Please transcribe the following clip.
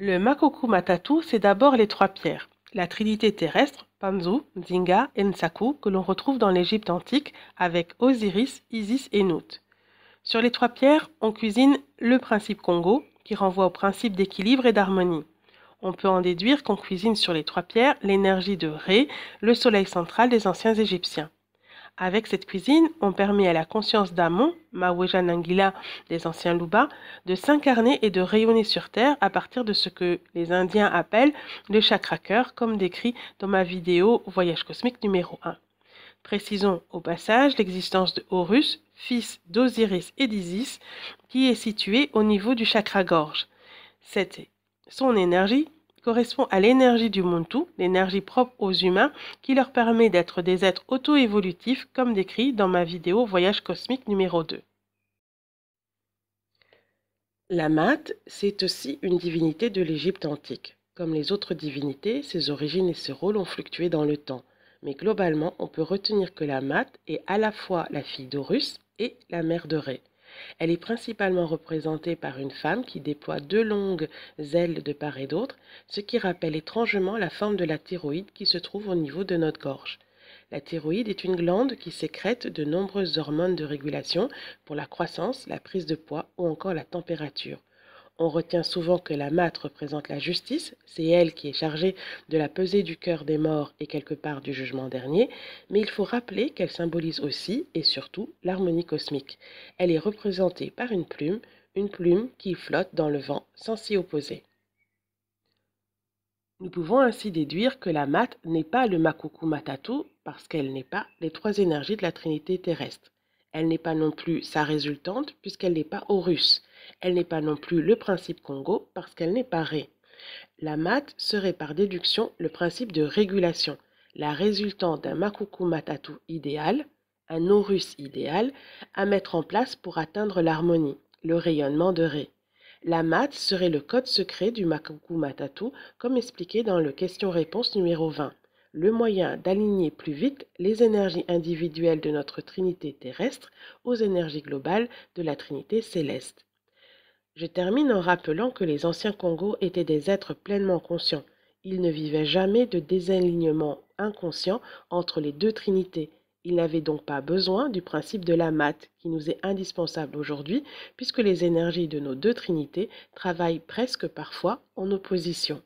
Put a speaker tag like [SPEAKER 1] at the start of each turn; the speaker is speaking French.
[SPEAKER 1] Le Makoku Matatu, c'est d'abord les trois pierres. La trinité terrestre, Panzu, Nzinga et Nsaku, que l'on retrouve dans l'Égypte antique avec Osiris, Isis et Nut. Sur les trois pierres, on cuisine le principe Congo, qui renvoie au principe d'équilibre et d'harmonie. On peut en déduire qu'on cuisine sur les trois pierres l'énergie de Ré, le soleil central des anciens Égyptiens. Avec cette cuisine, on permet à la conscience d'Amon, Maweja Nangila des anciens Luba, de s'incarner et de rayonner sur Terre à partir de ce que les Indiens appellent le chakra cœur, comme décrit dans ma vidéo Voyage cosmique numéro 1. Précisons au passage l'existence de Horus, fils d'Osiris et d'Isis, qui est situé au niveau du chakra gorge. Son énergie correspond à l'énergie du Muntu, l'énergie propre aux humains, qui leur permet d'être des êtres auto-évolutifs, comme décrit dans ma vidéo Voyage cosmique numéro 2. La Mat, c'est aussi une divinité de l'Égypte antique. Comme les autres divinités, ses origines et ses rôles ont fluctué dans le temps. Mais globalement, on peut retenir que la Mat est à la fois la fille d'Horus et la mère de Ré. Elle est principalement représentée par une femme qui déploie deux longues ailes de part et d'autre, ce qui rappelle étrangement la forme de la thyroïde qui se trouve au niveau de notre gorge. La thyroïde est une glande qui sécrète de nombreuses hormones de régulation pour la croissance, la prise de poids ou encore la température. On retient souvent que la Mat représente la justice, c'est elle qui est chargée de la pesée du cœur des morts et quelque part du jugement dernier, mais il faut rappeler qu'elle symbolise aussi et surtout l'harmonie cosmique. Elle est représentée par une plume qui flotte dans le vent sans s'y opposer. Nous pouvons ainsi déduire que la Mat n'est pas le Makoku Matatu parce qu'elle n'est pas les trois énergies de la Trinité terrestre. Elle n'est pas non plus sa résultante puisqu'elle n'est pas Horus. Elle n'est pas non plus le principe Congo parce qu'elle n'est pas Ré. La Mat serait par déduction le principe de régulation, la résultante d'un Makoku Matatu idéal, un Horus idéal, à mettre en place pour atteindre l'harmonie, le rayonnement de Ré. La Mat serait le code secret du Makoku Matatu, comme expliqué dans le question-réponse numéro 20. Le moyen d'aligner plus vite les énergies individuelles de notre Trinité terrestre aux énergies globales de la Trinité céleste. Je termine en rappelant que les anciens Congos étaient des êtres pleinement conscients. Ils ne vivaient jamais de désalignement inconscient entre les deux trinités. Ils n'avaient donc pas besoin du principe de la Mat, qui nous est indispensable aujourd'hui, puisque les énergies de nos deux trinités travaillent presque parfois en opposition.